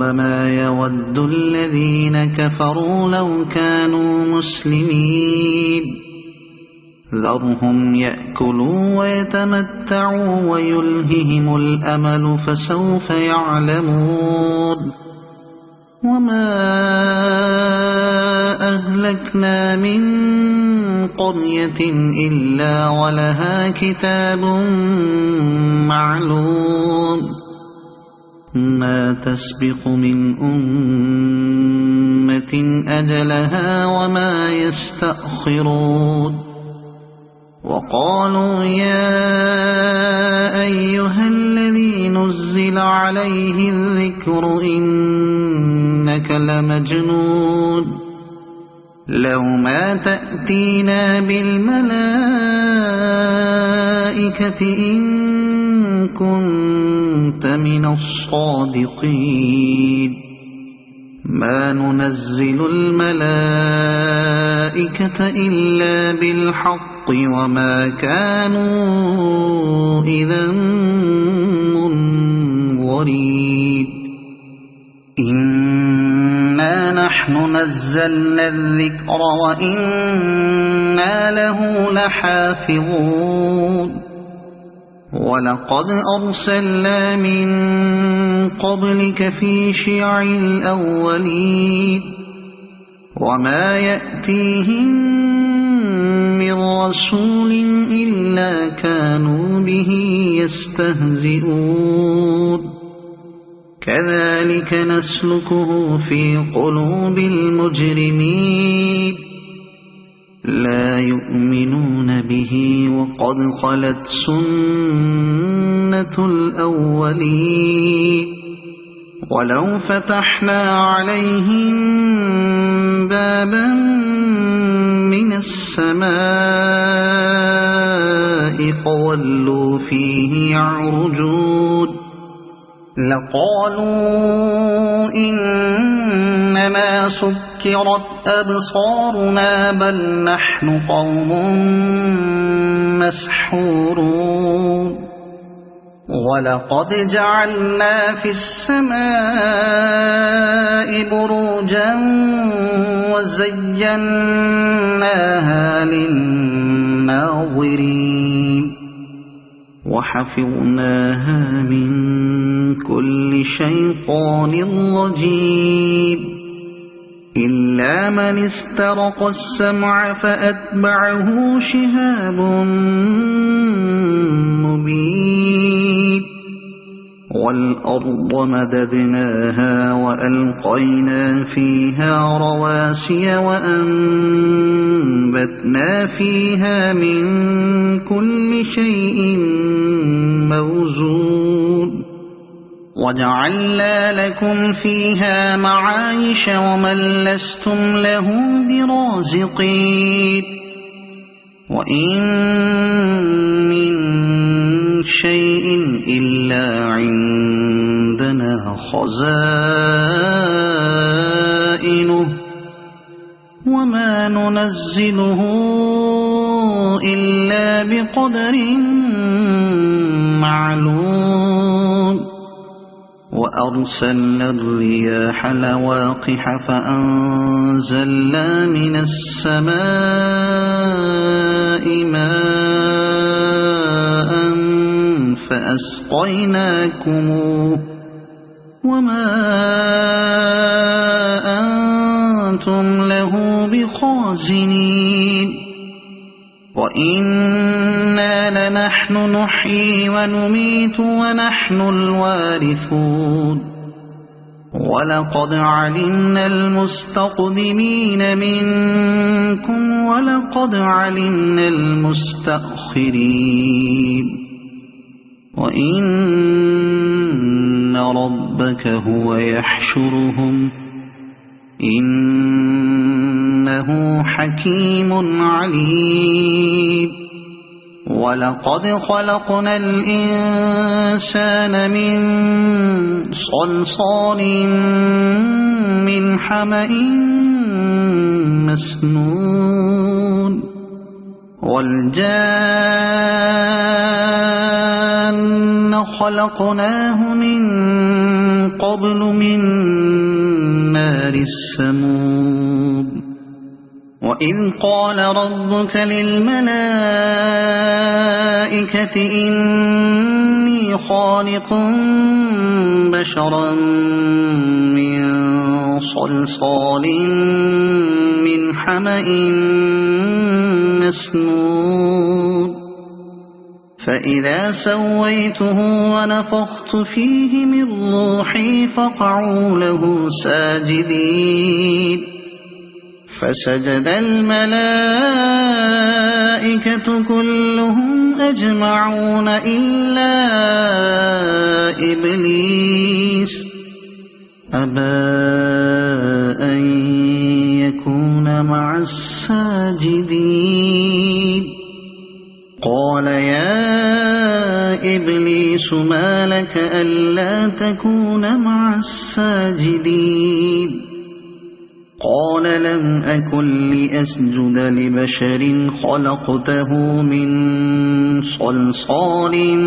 ربما يود الذين كفروا لو كانوا مسلمين ذرهم يأكلوا ويتمتعوا ويلههم الأمل فسوف يعلمون وما أهلكنا من قرية إلا ولها كتاب معلوم ما تسبق من أمة أجلها وما يستأخرون وقالوا يا أيها الذي نزل عليه الذكر إنك لمجنون لو ما تأتينا بالملائكة إن كنت من الصادقين ما ننزل الملائكة إلا بالحق وما كانوا إذا منظرين إنا نحن نزلنا الذكر وإنا له لحافظون ولقد أرسلنا من قبلك في شيع الأولين وما يأتيهم من رسول إلا كانوا به يستهزئون كذلك نسلكه في قلوب المجرمين لا يؤمنون به وقد خلت سنة الأولين ولو فتحنا عليهم بابا من السماء فولوا فيه يعرجون لقالوا إنما سكرت أبصارنا بل نحن قوم مسحورون ولقد جعلنا في السماء بروجا وزيناها للناظرين وحفظناها من كل شيطان رجيم إلا من استرق السمع فأتبعه شهاب مبين والأرض مددناها وألقينا فيها رواسي وأنبتنا فيها من كل شيء موزون وجعلنا لكم فيها معايش ومن لستم له برازقين وإن من شيء إلا عندنا خزائنه وما ننزله إلا بقدر معلوم وأرسلنا الرياح لواقح فأنزلنا من السماء ماء فأسقيناكموه وما أنتم له بخازنين وإنا لنحن نحيي ونميت ونحن الوارثون ولقد علمنا المستقدمين منكم ولقد علمنا المستأخرين وإن ربك هو يحشرهم إنه حكيم عليم ولقد خلقنا الإنسان من صلصال من حمأ مسنون والجان خلقناه من قبل من نار السموم وإذ قال ربك للملائكة إني خالق بشرا من صلصال من حمأ مسنون فإذا سويته ونفخت فيه من روحي فقعوا له ساجدين فسجد الملائكة كلهم أجمعون إلا إبليس أبى أن يكون مع الساجدين قال يا إبليس ما لك ألا تكون مع الساجدين قال لم أكن لأسجد لبشر خلقته من صلصال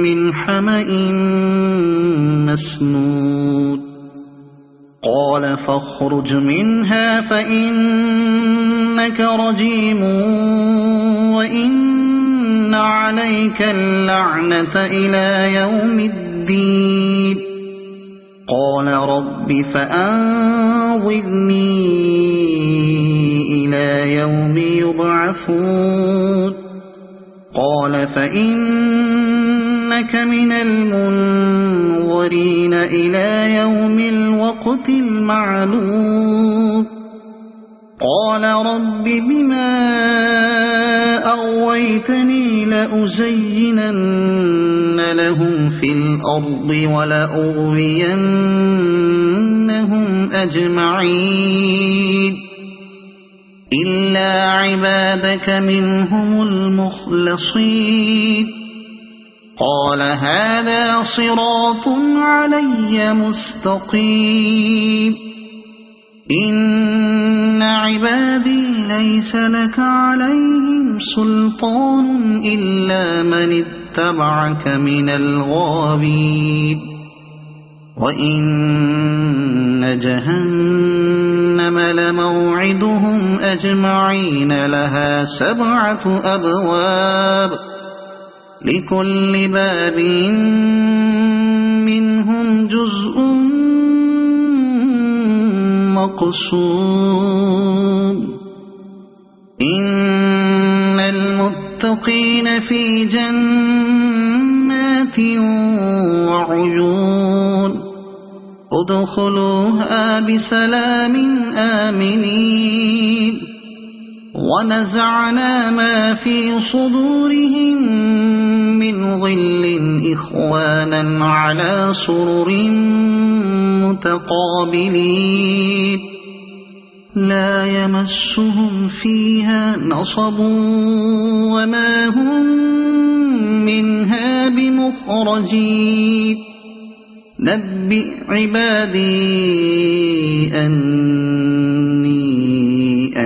من حمأ مسنون قال فاخرج منها فإنك رجيم وإن عليك اللعنة إلى يوم الدين قال رب فأنظرني إلى يوم يبعثون قال فإنك من المنظرين إلى يوم الوقت المعلوم قال رب بما أغويتني لأزينن لهم في الأرض ولأغوينهم أجمعين إلا عبادك منهم المخلصين قال هذا صراط علي مستقيم إن عبادي ليس لك عليهم سلطان إلا من اتبعك من الغاوين وإن جهنم لموعدهم أجمعين لها 7 أبواب لكل باب منهم جزء مقسوم إن المتقين في جنات وعيون ادخلوها بسلام آمنين ونزعنا ما في صدورهم من غل إخوانا على سرر متقابلين لا يمسهم فيها نصب وما هم منها بمخرجين نبئ عبادي أني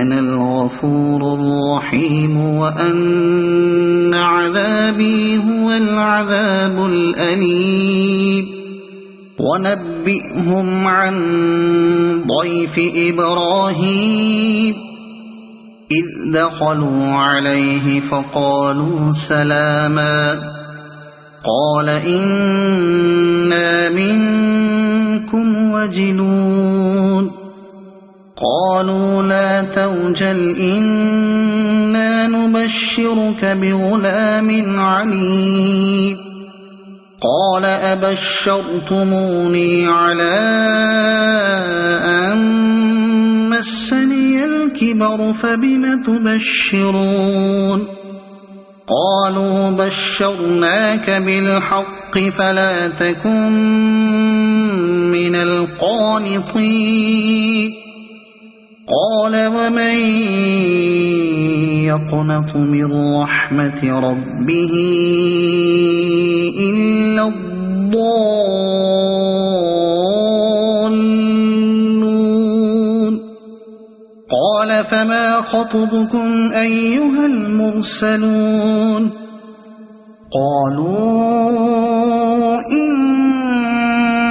أنا الغفور الرحيم وأن عذابي هو العذاب الأليم ونبئهم عن ضيف إبراهيم إذ دخلوا عليه فقالوا سلاما قال إنا منكم وجلون قالوا لا توجل إنا نبشرك بغلام عليم قال أبشرتموني على أن مسني الكبر فبم تبشرون قالوا بشرناك بالحق فلا تكن من القانطين قال ومن يقنط من رحمة ربه إلا الضالون قال فما خطبكم أيها المرسلون قالوا إنا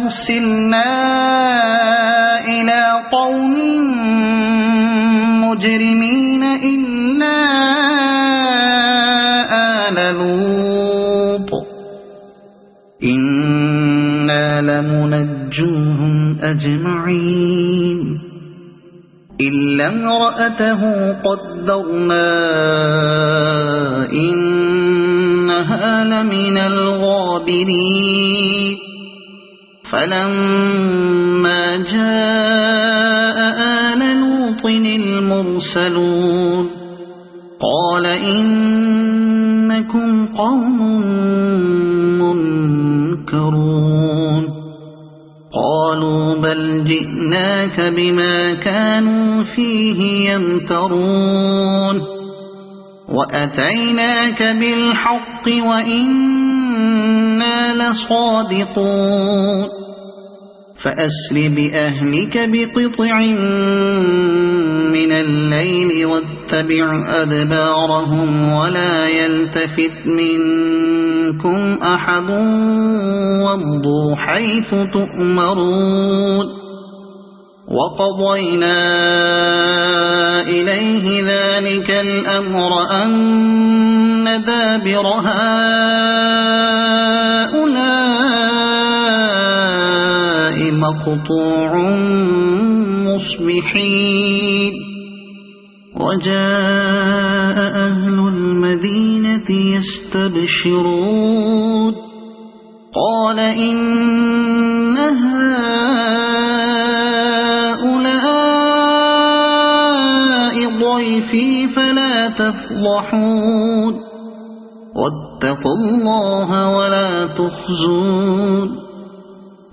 أرسلنا إلى قوم مجرمين إلا آل لوط إنا لمنجوهم أجمعين إلا امرأته قدرنا إنها لمن الغابرين فلما جاء آل لوط المرسلون قال إنكم قوم منكرون قالوا بل جئناك بما كانوا فيه يمترون وأتيناك بالحق وإنا لصادقون فأسر بأهلك بقطع من الليل واتبع أدبارهم ولا يلتفت منكم أحد وامضوا حيث تؤمرون وقضينا إليه ذلك الأمر أن دابر هؤلاء مقطوع مصبحين وجاء أهل المدينة يستبشرون قال إن هؤلاء ضيفي فلا تفضحون واتقوا الله ولا تخزون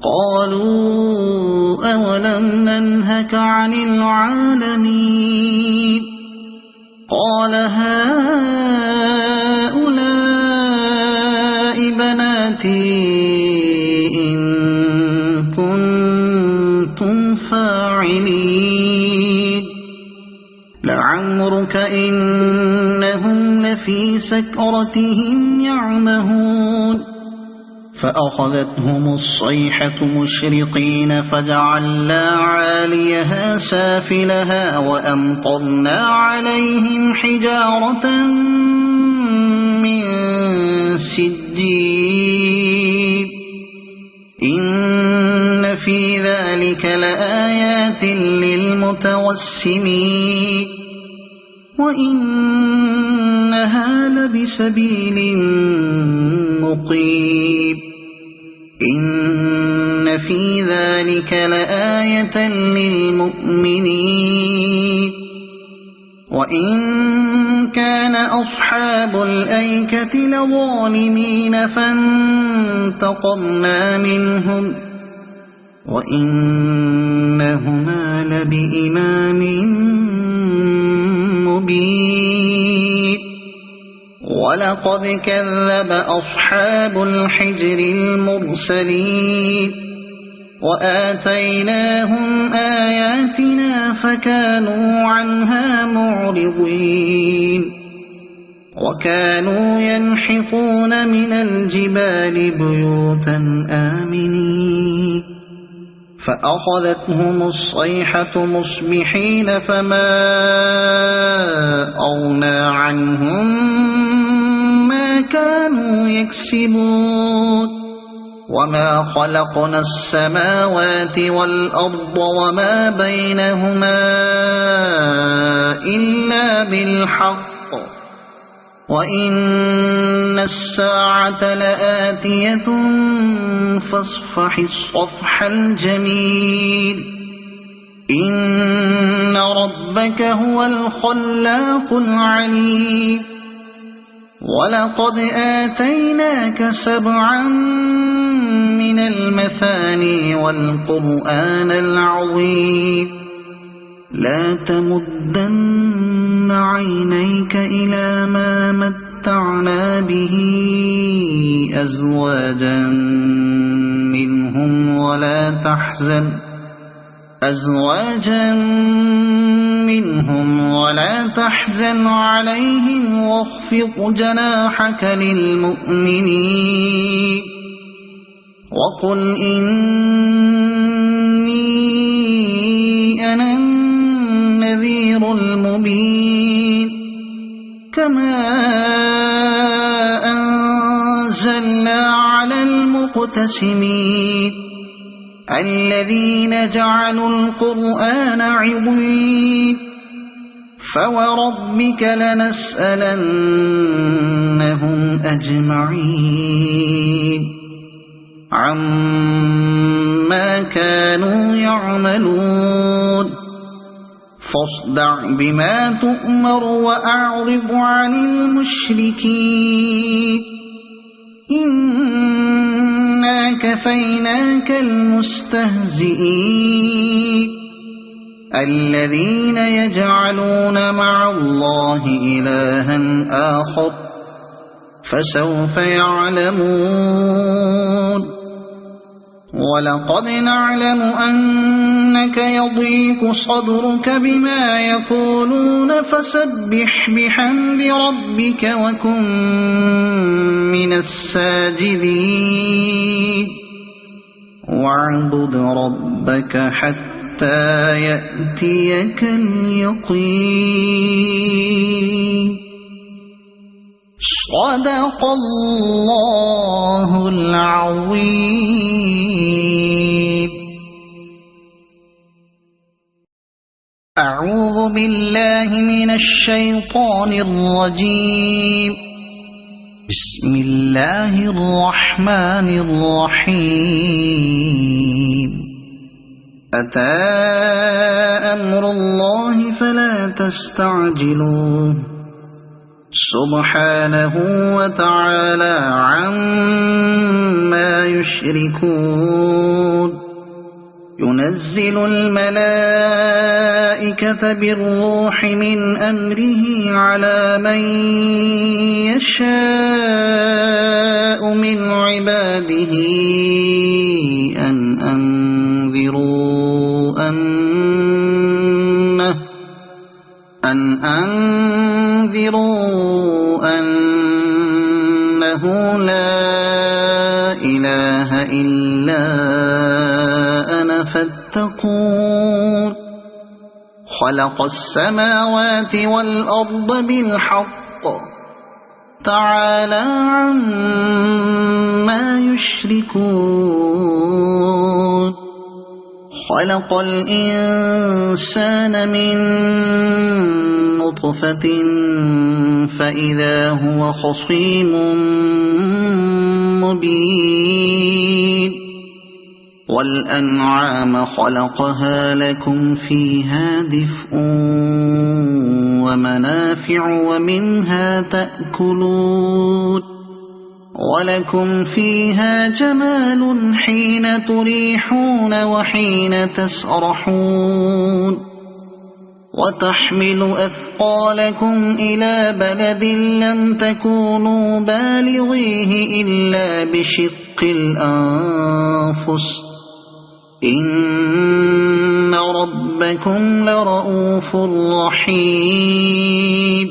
قالوا أولم ننهك عن العالمين قال هؤلاء بناتي إن كنتم فاعلين لعمرك إنهم لفي سكرتهم يعمهون فأخذتهم الصيحة مشرقين فجعلنا عاليها سافلها وأمطرنا عليهم حجارة من سجيل إن في ذلك لآيات للمتوسمين وإنها لبسبيل مقيم إن في ذلك لآية للمؤمنين وإن كان أصحاب الأيكة لظالمين فانتقمنا منهم وإنهما لبإمام مبين ولقد كذب أصحاب الحجر المرسلين وآتيناهم آياتنا فكانوا عنها معرضين وكانوا ينحطون من الجبال بيوتا آمنين فأخذتهم الصيحة مصبحين فما أغنى عنهم ما كانوا يكسبون وما خلقنا السماوات والأرض وما بينهما إلا بالحق وإن الساعة لآتية فاصفح الصفح الجميل إن ربك هو الخلاق العليم ولقد آتيناك 7 من المثاني والقرآن العظيم لا تمدن عينيك إلى ما متعنا به أزواجا منهم ولا تحزن عليهم واخفض جناحك للمؤمنين وقل إني أنا النذير المبين كما أنزلنا على المقتسمين الذين جعلوا القرآن عضين فوربك لنسألنهم أجمعين عما كانوا يعملون فاصدع بما تؤمر وأعرض عن المشركين إنا كفيناك المستهزئين الذين يجعلون مع الله إلها آخر فسوف يعلمون ولقد نعلم أنك يضيق صدرك بما يقولون فسبح بحمد ربك وكن من الساجدين واعبد ربك حتى يأتيك اليقين صدق الله العظيم. أعوذ بالله من الشيطان الرجيم. بسم الله الرحمن الرحيم. أتى أمر الله فلا تستعجلوه سبحانه وتعالى عما يشركون ينزل الملائكة بالروح من أمره على من يشاء من عباده أن أنذروا أنه لا إله إلا أنا فاتقون خلق السماوات والأرض بالحق تعالى عما يشركون خلق الإنسان من نطفة فإذا هو خصيم مبين والأنعام خلقها لكم فيها دفء ومنافع ومنها تأكلون ولكم فيها جمال حين تريحون وحين تسرحون وتحمل أثقالكم إلى بلد لم تكونوا بالغيه إلا بشق الأنفس إن ربكم لرؤوف رحيم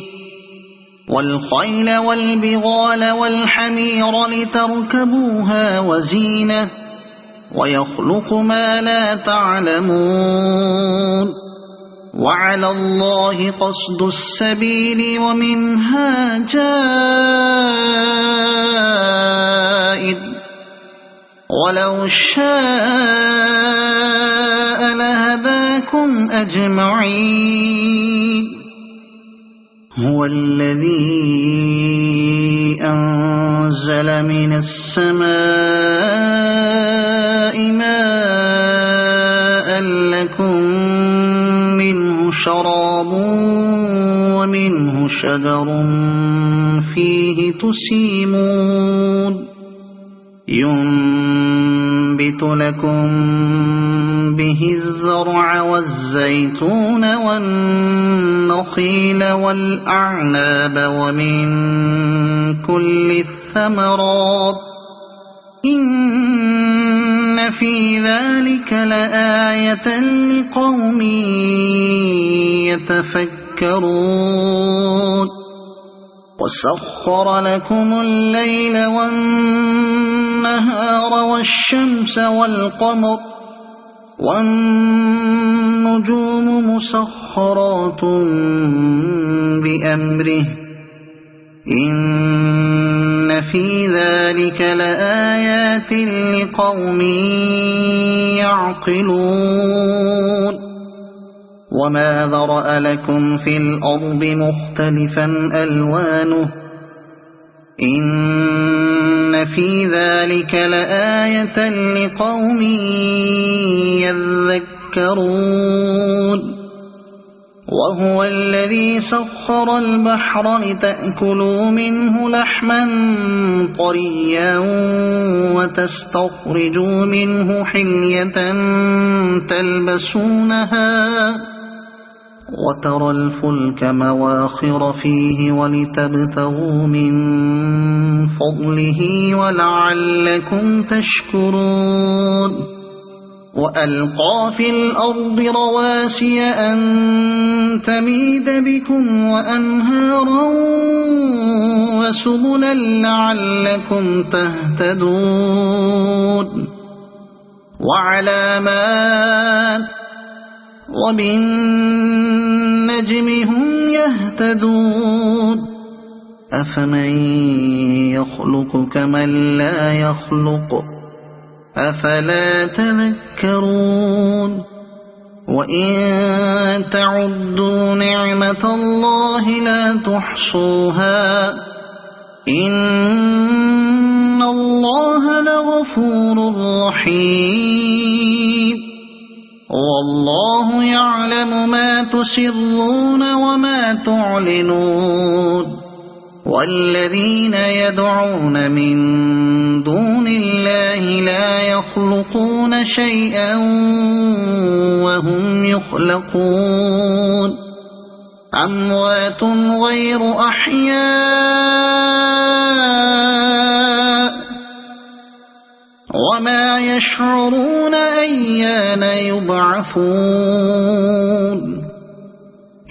والخيل والبغال والحمير لتركبوها وزينة ويخلق ما لا تعلمون وعلى الله قصد السبيل ومنها جائر ولو شاء لهداكم أجمعين هو الذي أنزل من السماء ماء لكم منه شراب ومنه شجر فيه تسيمون ينبت لكم به الزرع والزيتون والنخيل والأعناب ومن كل الثمرات إن في ذلك لآية لقوم يتفكرون وسخر لكم الليل والنهار والنهار والشمس والقمر والنجوم مسخرات بأمره إن في ذلك لآيات لقوم يعقلون وما ذرأ لكم في الأرض مختلفا ألوانه إن في ذلك لآية لقوم يذكرون وهو الذي سخر البحر لتأكلوا منه لحما طريا وتستخرجوا منه حلية تلبسونها وترى الفلك مواخر فيه ولتبتغوا من فضله ولعلكم تشكرون وألقى في الأرض رواسي أن تميد بكم وأنهارا وسبلا لعلكم تهتدون وعلامات وبالنجم هم يهتدون أفمن يخلق كمن لا يخلق أفلا تذكرون وإن تعدوا نعمة الله لا تحصوها إن الله لغفور رحيم والله يعلم ما تسرون وما تعلنون والذين يدعون من دون الله لا يخلقون شيئا وهم يخلقون أموات غير أحياء وما يشعرون أيان يبعثون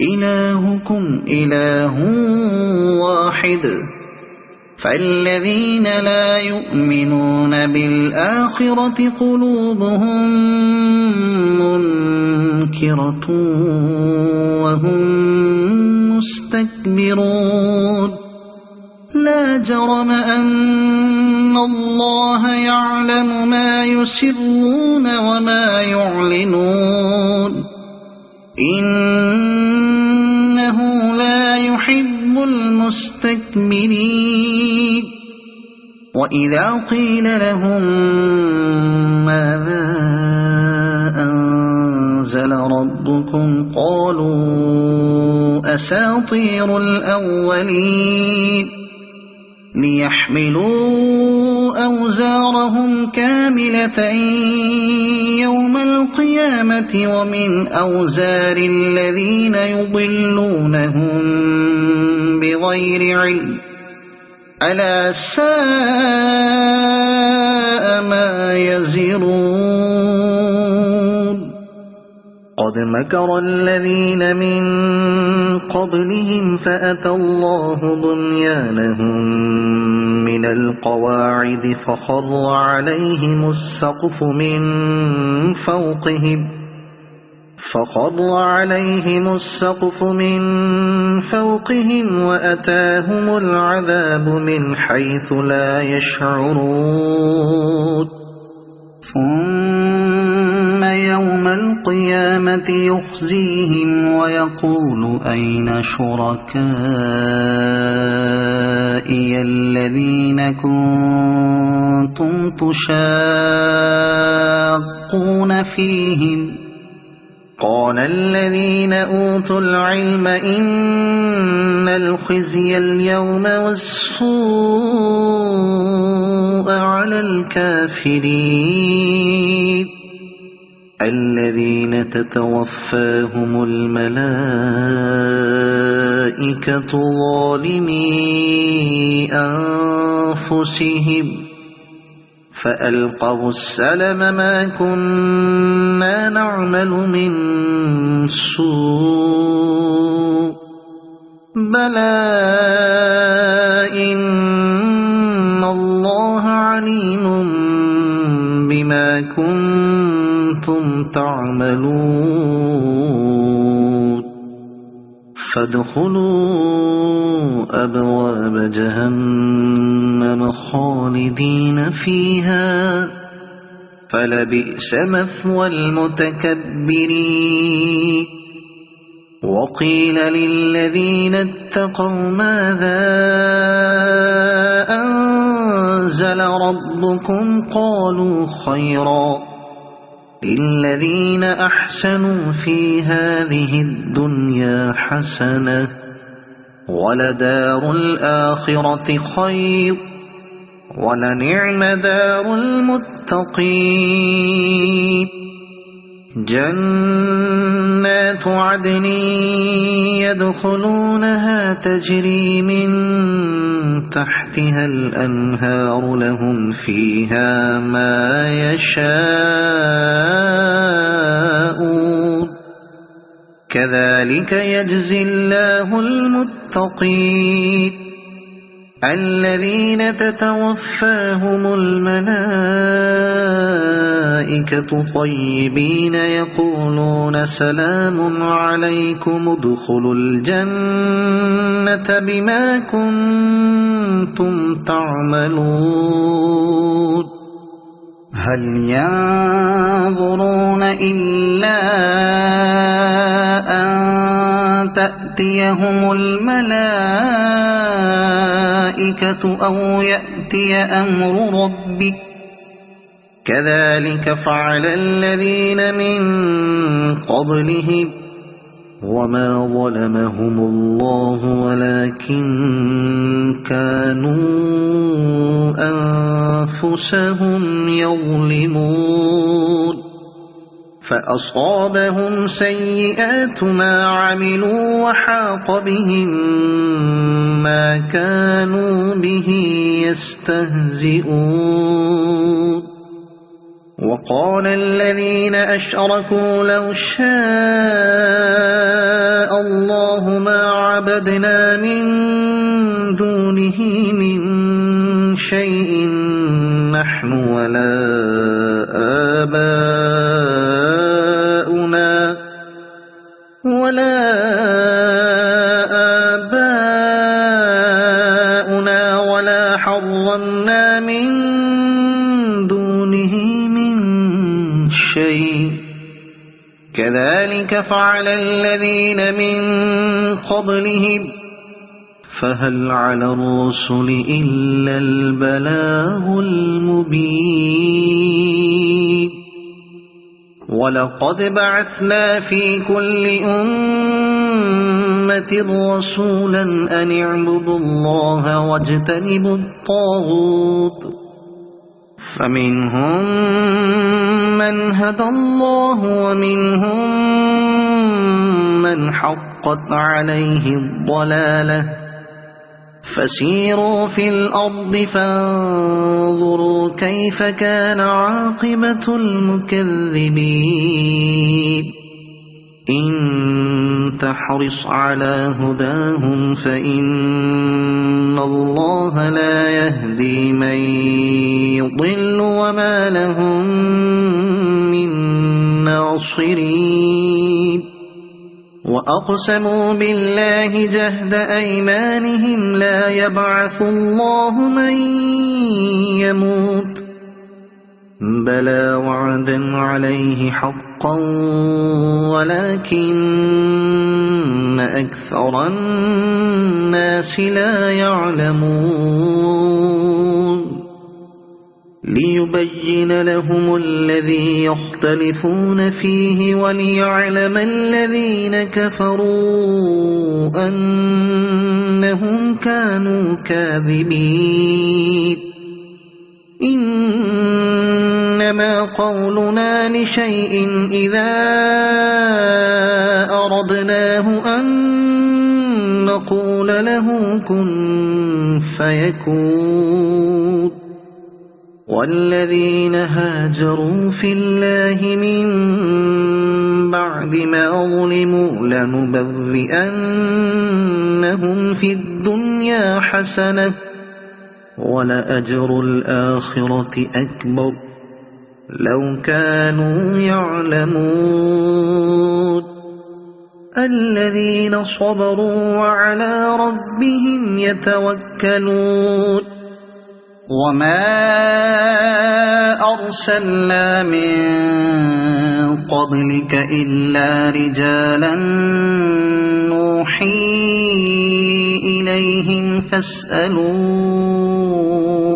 إلهكم إله واحد فالذين لا يؤمنون بالآخرة قلوبهم منكرة وهم مستكبرون لا جرم أن الله يعلم ما يسرون وما يعلنون إنه لا يحب المستكبرين وإذا قيل لهم ماذا أنزل ربكم قالوا أساطير الأولين ليحملوا أوزارهم كاملة يوم القيامة ومن أوزار الذين يضلونهم بغير علم ألا ساء ما يزرون قد مكر الذين من قبلهم فأتى الله بنيانهم من القواعد فخر عليهم السقف من فوقهم وأتاهم العذاب من حيث لا يشعرون ثم يوم القيامة يخزيهم ويقول أين شركائي الذين كنتم تشاقون فيهم قال الذين أوتوا العلم إن الخزي اليوم والسوء على الكافرين الذين تتوفاهم الملائكة ظالمي أنفسهم فألقوا السلم ما كنا نعمل من سوء بلى إن الله عليم بما كنتم تعملون فادخلوا أبواب جهنم خالدين فيها فلبئس مثوى المتكبرين وقيل للذين اتقوا ماذا أنزل ربكم قالوا خيرا للذين أحسنوا في هذه الدنيا حسنة ولدار الآخرة خير ولنعم دار المتقين جنات عدن يدخلونها تجري من تحتها الأنهار لهم فيها ما يشاءون كذلك يجزي الله المتقين الذين تتوفاهم الملائكة طيبين يقولون سلام عليكم ادخلوا الجنة بما كنتم تعملون هل ينظرون إلا أن تأتيهم الملائكة أو يأتي أمر ربك كذلك فعل الذين من قبلهم وما ظلمهم الله ولكن كانوا أنفسهم يظلمون فأصابهم سيئات ما عملوا وحاق بهم ما كانوا به يستهزئون وقال الذين أشركوا لو شاء الله ما عبدنا من دونه من شيء نحن ولا آباؤنا ولا حرمنا من دونه من شيء كذلك فعل الذين من قبلهم فهل على الرسل إلا البلاغ المبين ولقد بعثنا في كل أمة رسولا أن اعبدوا الله واجتنبوا الطاغوت فمنهم من هدى الله ومنهم من حقت عليه الضلالة فسيروا في الأرض فانظروا كيف كان عاقبة المكذبين إن تحرص على هداهم فإن الله لا يهدي من يضل وما لهم من ناصرين وأقسموا بالله جهد أيمانهم لا يبعث الله من يموت بلى وعدا عليه حقا ولكن أكثر الناس لا يعلمون ليبين لهم الذي يختلفون فيه وليعلم الذين كفروا أنهم كانوا كاذبين إنما قولنا لشيء إذا أردناه أن نقول له كن فيكون والذين هاجروا في الله من بعد ما ظلموا لنبوئنهم في الدنيا حسنة ولأجر الآخرة أكبر لو كانوا يعلمون الذين صبروا وعلى ربهم يتوكلون وما أرسلنا من قبلك إلا رجالا نوحي إليهم فاسألوا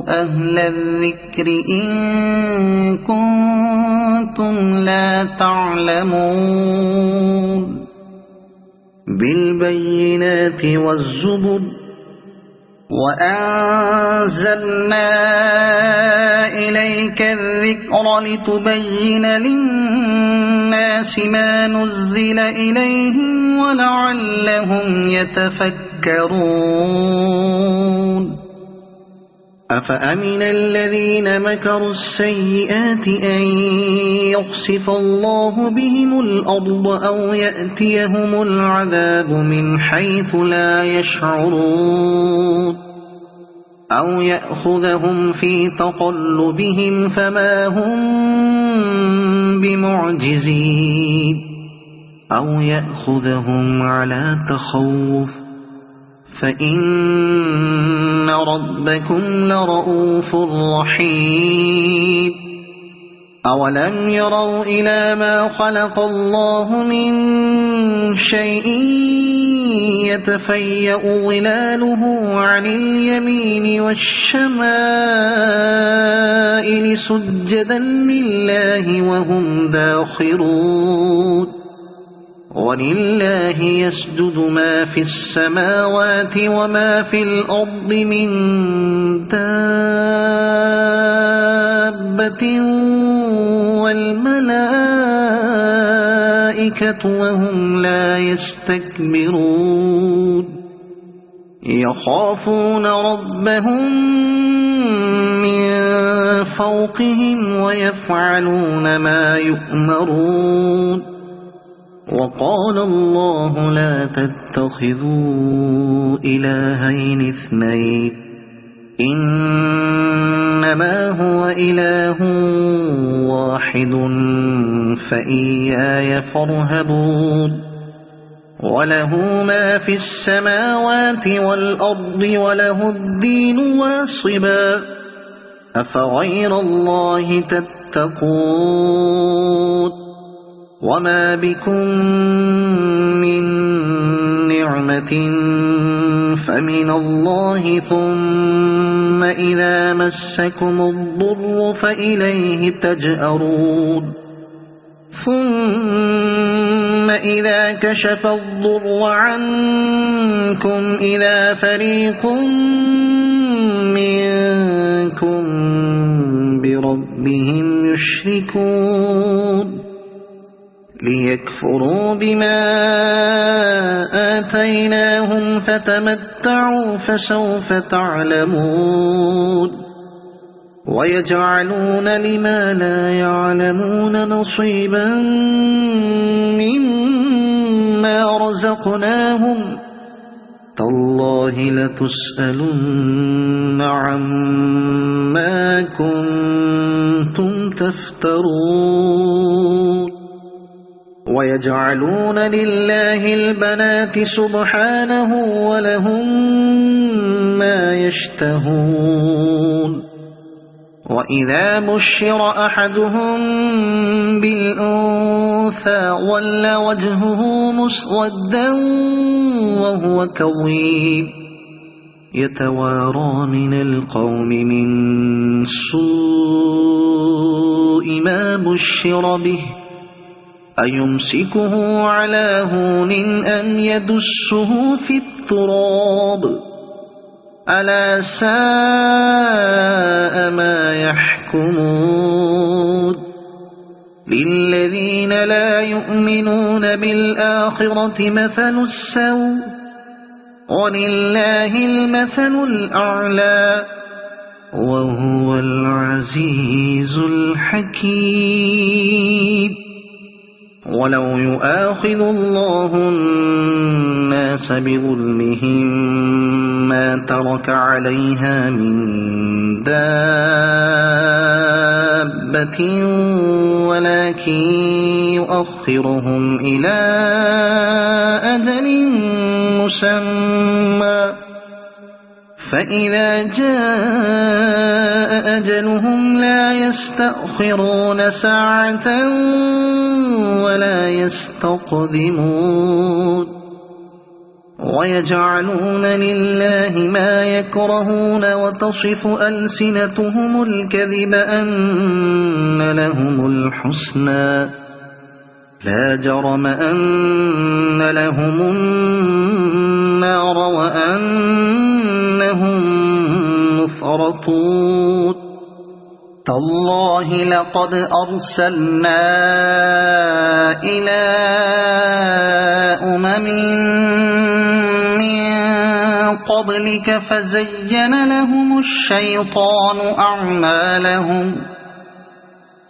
أهل الذكر إن كنتم لا تعلمون بالبينات والزبر وأنزلنا إليك الذكر لتبين للناس ما نزل إليهم ولعلهم يتفكرون أفأمن الذين مكروا السيئات أن يخسف الله بهم الأرض أو يأتيهم العذاب من حيث لا يشعرون أو يأخذهم في تقلبهم فما هم بمعجزين أو يأخذهم على تخوف فإن ربكم لرؤوف رحيم أولم يروا إلى ما خلق الله من شيء يتفيأ ظلاله عن اليمين والشمائل سجدا لله وهم داخرون ولله يسجد ما في السماوات وما في الأرض من دابة والملائكة وهم لا يستكبرون يخافون ربهم من فوقهم ويفعلون ما يؤمرون وقال الله لا تتخذوا إلهين اثنين إنما هو إله واحد فإياي فارهبون وله ما في السماوات والأرض وله الدين واصبا أفغير الله تتقون وما بكم من نعمة فمن الله ثم إذا مسكم الضر فإليه تجأرون ثم إذا كشف الضر عنكم إذا فريق منكم بربهم يشركون ليكفروا بما آتيناهم فتمتعوا فسوف تعلمون ويجعلون لما لا يعلمون نصيبا مما رزقناهم تالله لتسألن عما كنتم تفترون ويجعلون لله البنات سبحانه ولهم ما يشتهون وإذا بشر أحدهم بالأنثى ظل وجهه مسودا وهو كظيم يتوارى من القوم من سوء ما بشر به أيمسكه على هون أم يدسه في التراب ألا ساء ما يحكمون للذين لا يؤمنون بالآخرة مثل السوء ولله المثل الأعلى وهو العزيز الحكيم ولو يؤاخذ الله الناس بظلمهم ما ترك عليها من دابة ولكن يؤخرهم إلى أجل مسمى فإذا جاء أجلهم لا يستأخرون ساعة ولا يستقدمون ويجعلون لله ما يكرهون وتصف ألسنتهم الكذب أن لهم الحسنى لا جرم أن لهم النار وأنهم مفرطون تالله لقد أرسلنا إلى أمم من قبلك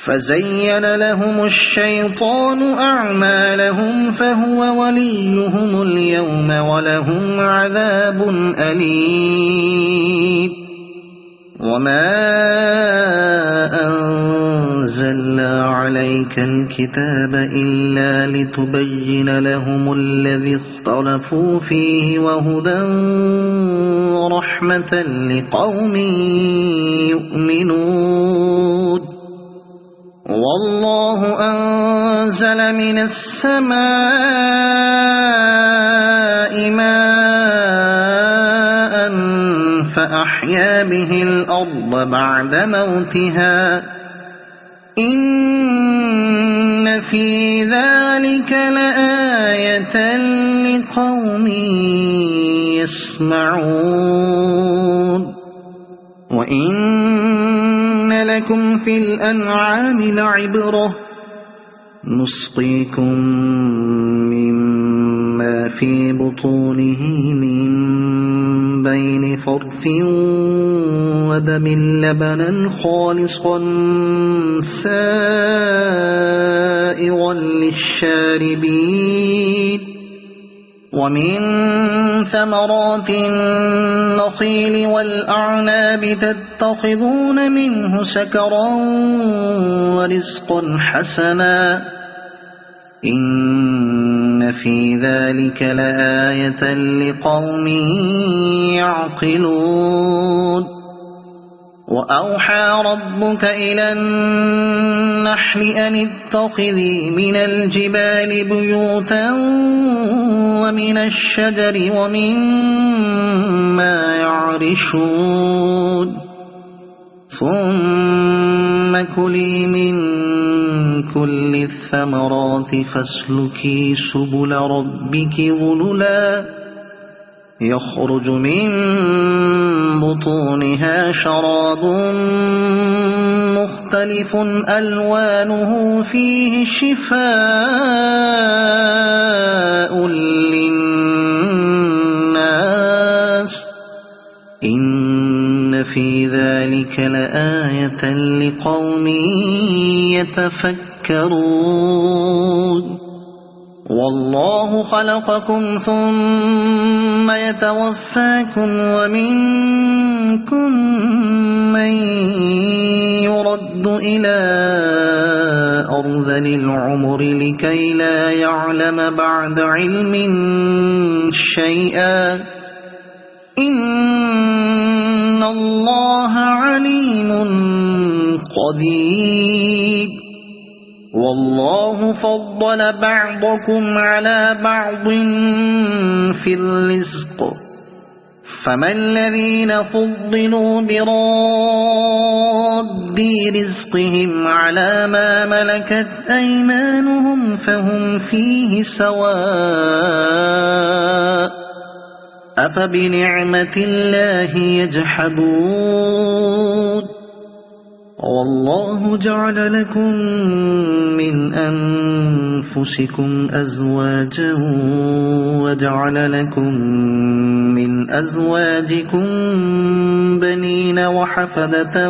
فزين لهم الشيطان أعمالهم فهو وليهم اليوم ولهم عذاب أليم وما أنزلنا عليك الكتاب إلا لتبين لهم الذي اختلفوا فيه وهدى ورحمة لقوم يؤمنون والله أنزل من السماء ماء فأحيا به الأرض بعد موتها إن في ذلك لآية لقوم يسمعون وإن لكم في الأنعام لعبرة نسقيكم مما في بطونه من بين فرث ودم لبنا خالصا سائغا للشاربين ومن ثمرات النخيل والأعناب تتخذون منه سكرا ورزقا حسنا إن في ذلك لآية لقوم يعقلون وأوحى ربك إلى النحل أن اتخذي من الجبال بيوتا ومن الشجر ومما يعرشون ثم كلي من كل الثمرات فاسلكي سبل ربك ذللا يخرج من بطونها شراب مختلف ألوانه فيه شفاء للناس إن في ذلك لآية لقوم يتفكرون والله خلقكم ثم يتوفاكم ومنكم من يرد إلى أرذل العمر لكي لا يعلم بعد علم شيئا إن الله عليم قدير والله فضل بعضكم على بعض في الرزق فما الذين فضلوا براد رزقهم على ما ملكت أيمانهم فهم فيه سواء أفبنعمة الله يجحدون والله جعل لكم من أنفسكم أزواجا وجعل لكم من أزواجكم بنين وحفدة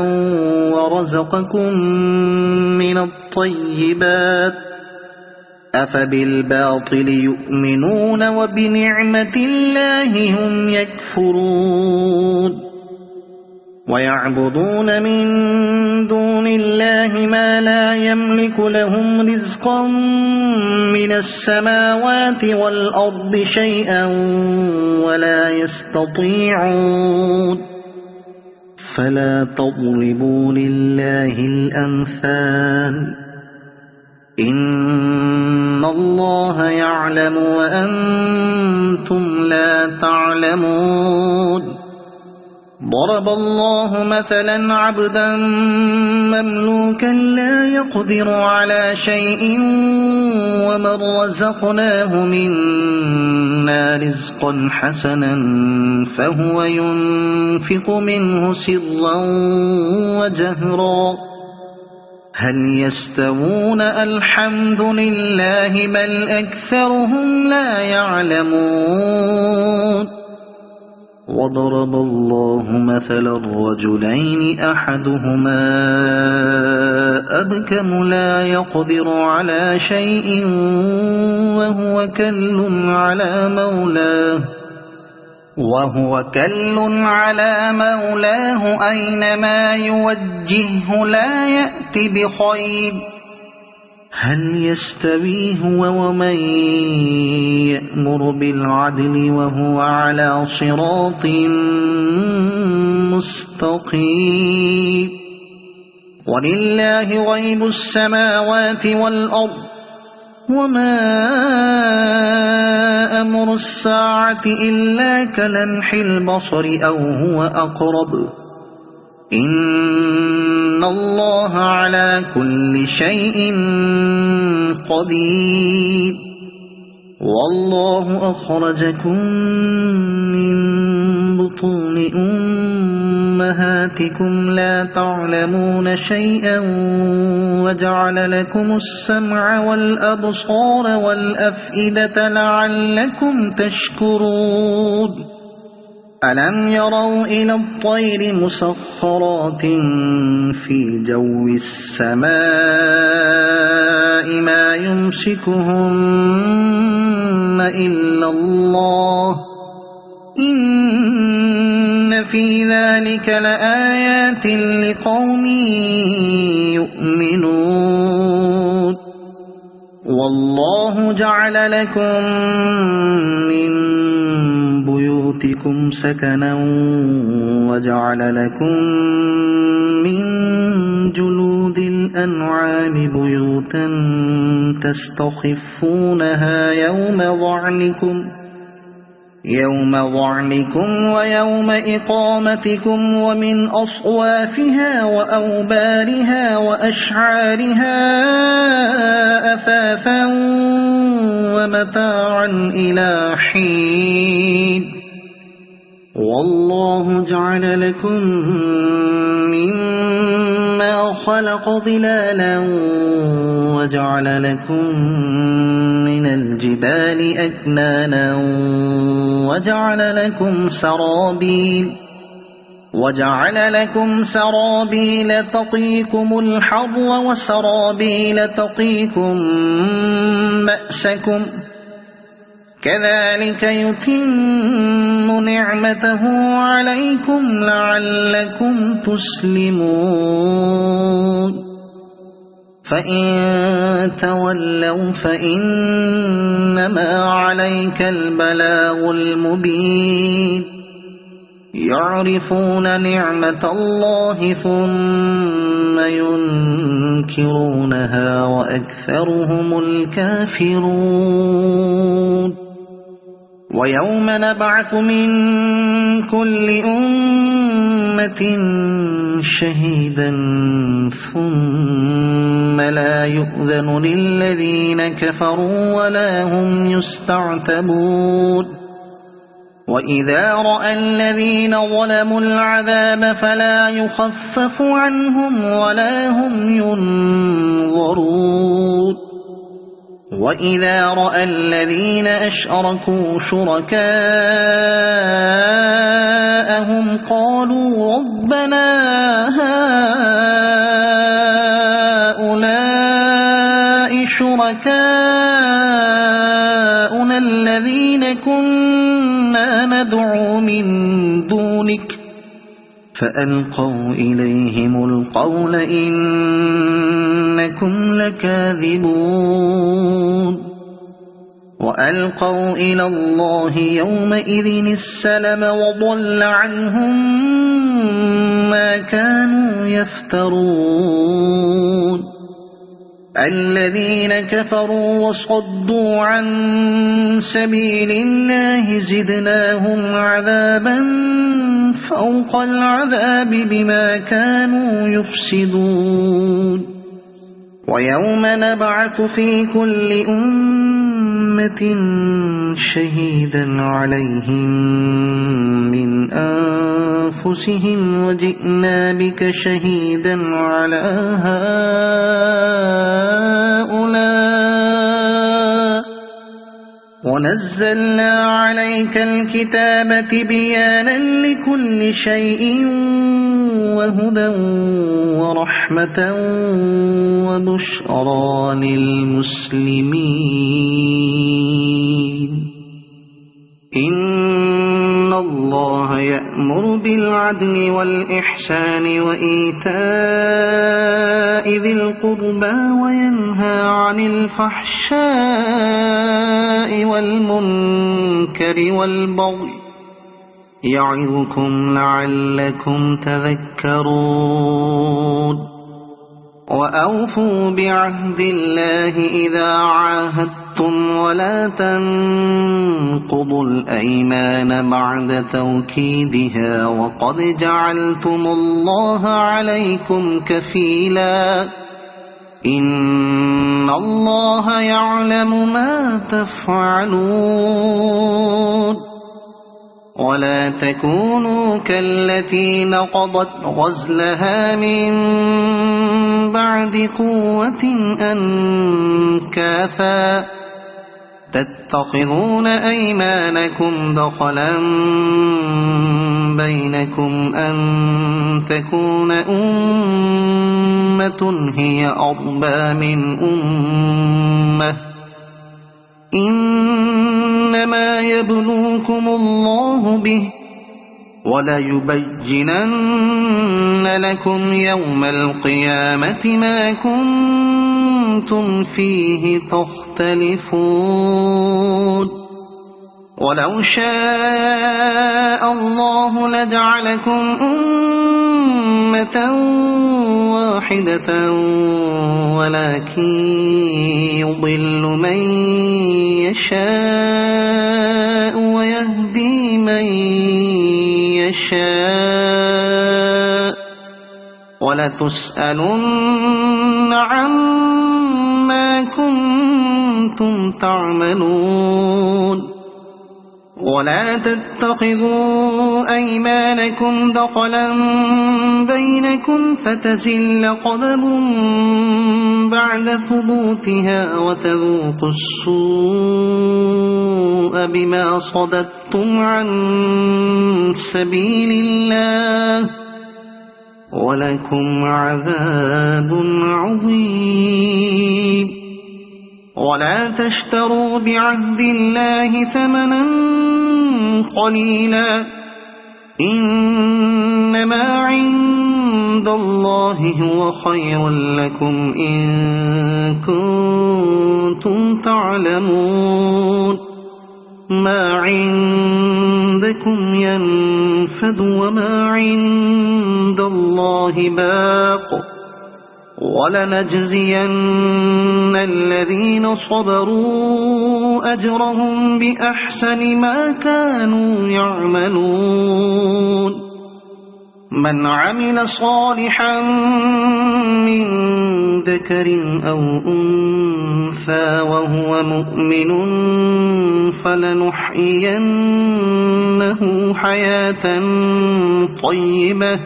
أفبالباطل يؤمنون وبنعمة الله هم يكفرون ويعبدون من دون الله ما لا يملك لهم رزقا من السماوات والأرض شيئا ولا يستطيعون فلا تضربوا لله الأمثال إن الله يعلم وأنتم لا تعلمون ضرب الله مثلا عبدا مملوكا لا يقدر على شيء ومن رزقناه منا رزقا حسنا فهو ينفق منه سرا وجهرا هل يستوون الحمد لله بل أكثرهم لا يعلمون وضرب الله مثلا الرجلين أحدهما أبكم لا يقدر على شيء وهو كل على مولاه أينما يوجهه لا يأت بخير هل يستوي هو ومن يأمر بالعدل وهو على صراط مستقيم ولله غيب السماوات والأرض وما أمر الساعة إلا كلمح البصر أو هو أقرب إن الله على كل شيء قدير والله أخرجكم من بطون أمهاتكم لا تعلمون شيئا وجعل لكم السمع والأبصار والأفئدة لعلكم تشكرون ألم يروا إلى الطير مسخرات في جو السماء ما يمسكهن إلا الله إن في ذلك لآيات لقوم يؤمنون والله جعل لكم من بيوتكم سكنا وجعل لكم من جلود الأنعام بيوتا تستخفونها يوم ظعنكم ويوم إقامتكم ومن أصوافها وأوبارها وأشعارها أثاثا ومتاعا إلى حين والله جعل لكم مما خلق ظلالا وجعل لكم من الجبال أكنانا وجعل لكم سرابيل تقيكم الحر وسرابيل تقيكم بأسكم كذلك يتم نعمته عليكم لعلكم تسلمون فإن تولوا فإنما عليك البلاغ المبين يعرفون نعمة الله ثم ينكرونها وأكثرهم الكافرون ويوم نبعث من كل أمة شهيدا ثم لا يؤذن للذين كفروا ولا هم يستعتبون وإذا رأى الذين ظلموا العذاب فلا يخفف عنهم ولا هم ينظرون وإذا رأى الذين أشركوا شركاءهم قالوا ربنا هؤلاء شركاؤنا الذين كنا ندعو من دونك فألقوا إليهم القول إنكم لكاذبون وألقوا إلى الله يومئذ السلم وضل عنهم ما كانوا يفترون الذين كفروا وصدوا عن سبيل الله زدناهم عذابا فوق العذاب بما كانوا يفسدون ويوم نبعث في كل أمة شهيدا عليهم من أنفسهم وجئنا بك شهيدا على هؤلاء ونزلنا عليك الكتاب تبيانا لكل شيء وهدى ورحمة وبشرى للمسلمين إن الله يأمر بالعدل والإحسان وإيتاء ذي القربى وينهى عن الفحشاء والمنكر والبغي يعظكم لعلكم تذكرون وأوفوا بعهد الله إذا عاهدتم ولا تنقضوا الأيمان بعد توكيدها وقد جعلتم الله عليكم كفيلا إن الله يعلم ما تفعلون ولا تكونوا كالتي نقضت غزلها من بعد قوة أنكاثا تتخذون أيمانكم دخلا بينكم أن تكون أمة هي أربى من أمة إنما يبلوكم الله به وليبينن لكم يوم القيامة ما كنتم فيه تختلفون ولو شاء الله لجعلكم أمة واحدة ولكن يضل من يشاء ويهدي من يشاء ولتسألن عما كنتم تعملون ولا تتخذوا أيمانكم دخلا بينكم فتزل قدم بعد ثبوتها وتذوقوا السوء بما صددتم عن سبيل الله ولكم عذاب عظيم ولا تشتروا بعهد الله ثمنا قليلا إنما عند الله هو خير لكم إن كنتم تعلمون ما عندكم ينفد وما عند الله باق ولنجزين الذين صبروا أجرهم بأحسن ما كانوا يعملون من عمل صالحا من ذكر أو أنثى وهو مؤمن فلنحيينه حياة طيبة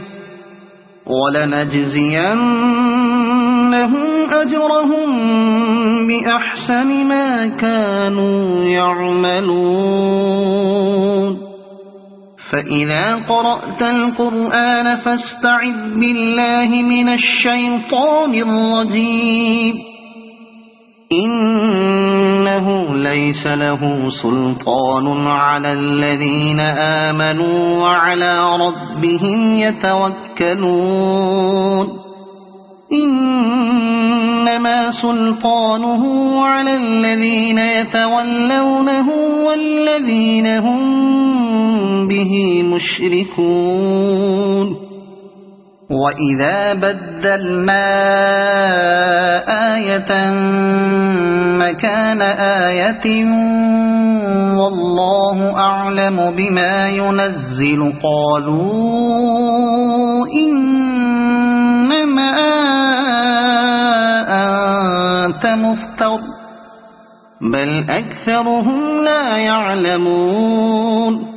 ولنجزينهم أجرهم بأحسن ما كانوا يعملون فإذا قرأت القرآن فاستعذ بالله من الشيطان الرجيم ليس له سلطان على الذين آمنوا وعلى ربهم يتوكلون إنما سلطانه على الذين يتولونه والذين هم به مشركون وإذا بدلنا آية مكان آية والله أعلم بما ينزل قالوا إنما أنت مفتر بل أكثرهم لا يعلمون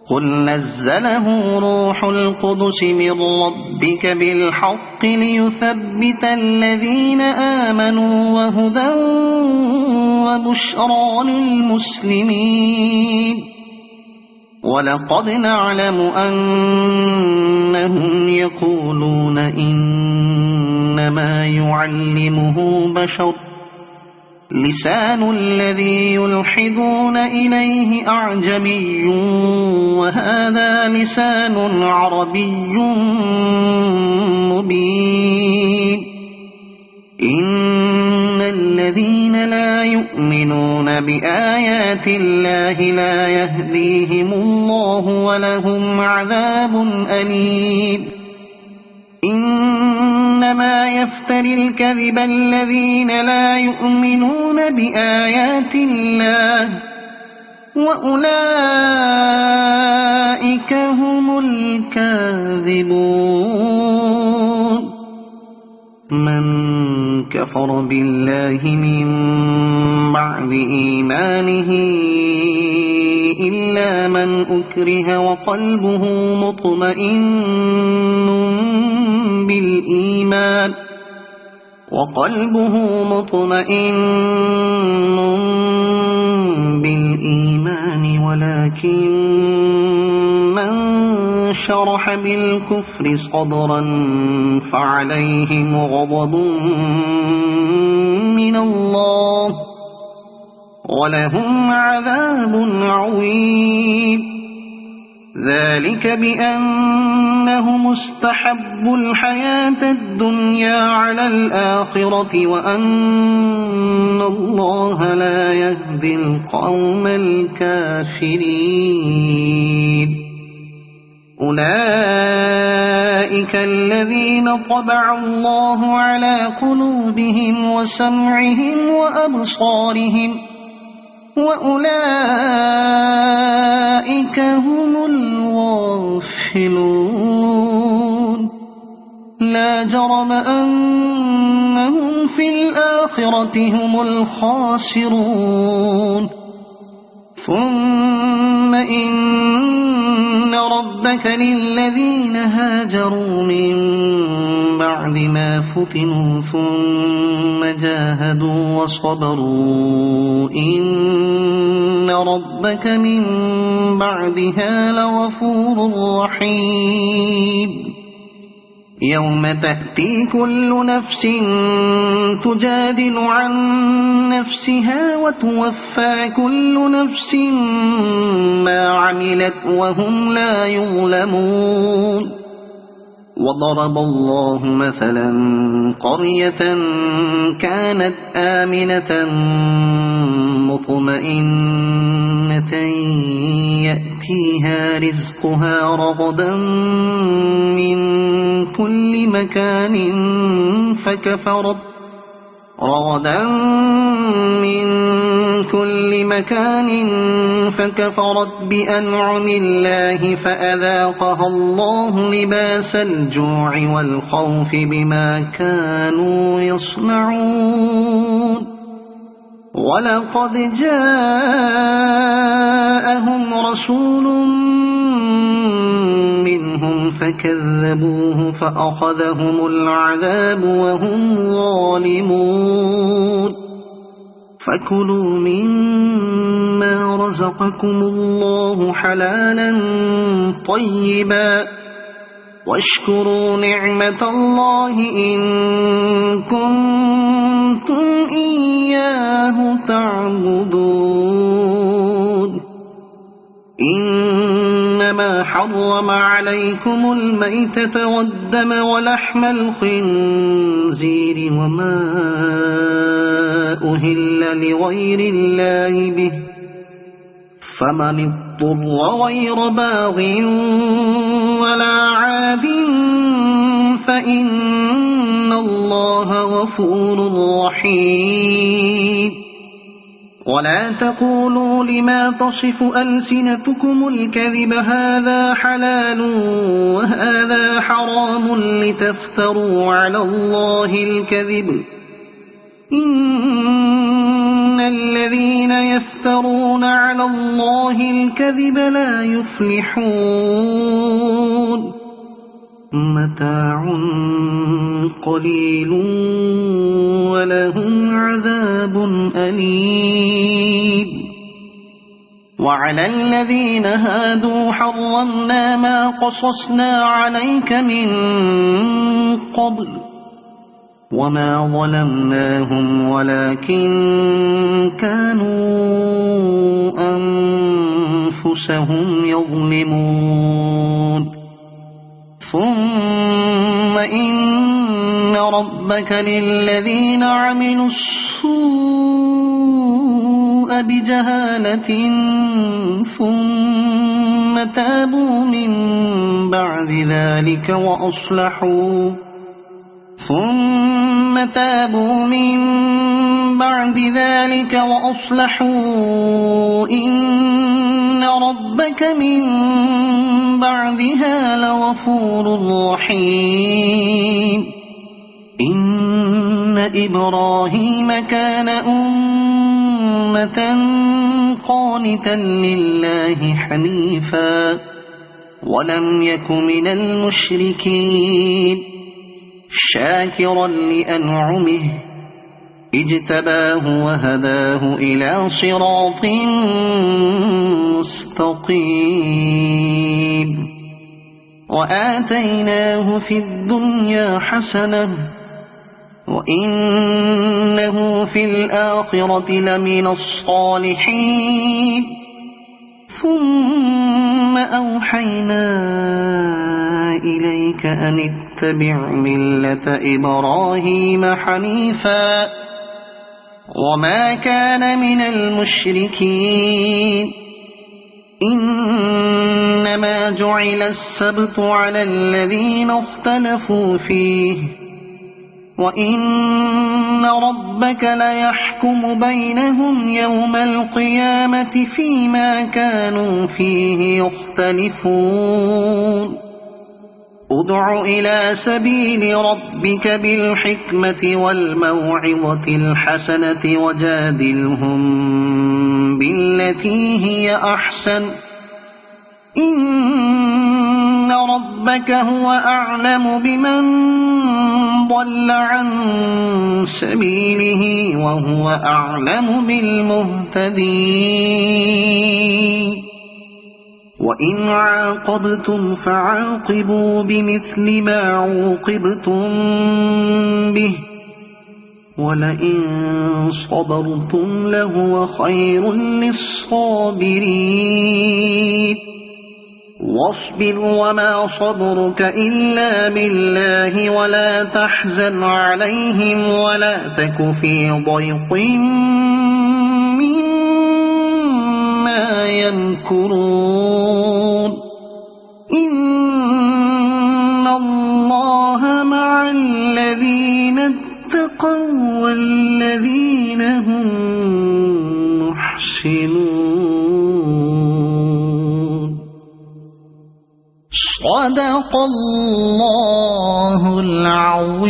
قل نزله روح القدس من ربك بالحق ليثبت الذين آمنوا وهدى وبشرى للمسلمين ولقد نعلم أنهم يقولون إنما يعلمه بشر لسان الذي يلحدون إليه أعجمي وهذا لسان عربي مبين إن الذين لا يؤمنون بآيات الله لا يهديهم الله ولهم عذاب أليم إنما يفتري الكذب الذين لا يؤمنون بآيات الله وأولئك هم الكاذبون من كفر بالله من بعد إيمانه إلا من أكره وقلبه مطمئن بالإيمان ولكن من شرح بالكفر صدرا فعليهم غضب من الله ولهم عذاب عظيم ذلك بأنهم استحبوا الحياة الدنيا على الآخرة وأن الله لا يهدي القوم الكافرين أولئك الذين طبع الله على قلوبهم وسمعهم وأبصارهم وأولئك هم الغافلون لا جرم أنهم في الآخرة هم الخاسرون ثم إن ربك للذين هاجروا من بعد ما فتنوا ثم جاهدوا وصبروا إن ربك من بعدها لغفور رحيم يوم تأتي كل نفس تجادل عن نفسها وتوفى كل نفس ما عملت وهم لا يظلمون وضرب الله مثلا قرية كانت آمنة مطمئنة يأتيها رزقها رغدا من كل مكان فكفرت بأنعم الله فأذاقها الله لباس الجوع والخوف بما كانوا يصنعون ولقد جاءهم رسول منهم فكذبوه فأخذهم العذاب وهم ظالمون فكلوا مما رزقكم الله حلالا طيبا واشكروا نعمة الله إن كنتم إياه تعبدون حرم عليكم الميتة والدم ولحم الخنزير وما أهل لغير الله به فمن اضطر غير باغ ولا عاد فإن الله غفور رحيم ولا تقولوا لما تصف ألسنتكم الكذب هذا حلال وهذا حرام لتفتروا على الله الكذب إن الذين يفترون على الله الكذب لا يفلحون متاع قليل ولهم عذاب أليم وعلى الذين هادوا حرمنا ما قصصنا عليك من قبل وما ظلمناهم ولكن كانوا أنفسهم يظلمون ثم إن ربك للذين عملوا السوء بجهالة ثم تابوا من بعد ذلك وأصلحوا إن ربك من بعدها لغفور رحيم إن إبراهيم كان أمة قانتا لله حنيفا ولم يك من المشركين شاكرا لأنعمه اجتباه وهداه إلى صراط مستقيم وآتيناه في الدنيا حسنة وإنه في الآخرة لمن الصالحين ثم أوحينا إليك أن اتبع ملة إبراهيم حنيفا وما كان من المشركين إنما جعل السبت على الذين اختلفوا فيه وإن ربك ليحكم بينهم يوم القيامة فيما كانوا فيه يختلفون ادع إلى سبيل ربك بالحكمة والموعظة الحسنة وجادلهم بالتي هي أحسن إن ربك هو أعلم بمن ضل عن سبيله وهو أعلم بالمهتدين وإن عاقبتم فعاقبوا بمثل ما عوقبتم به ولئن صبرتم لهو خير للصابرين واصبر وما صبرك إلا بالله ولا تحزن عليهم ولا تك في ضيق مما يمكرون إن الله مع الذين اتقوا والذين هم محسنون صدق الله العظيم.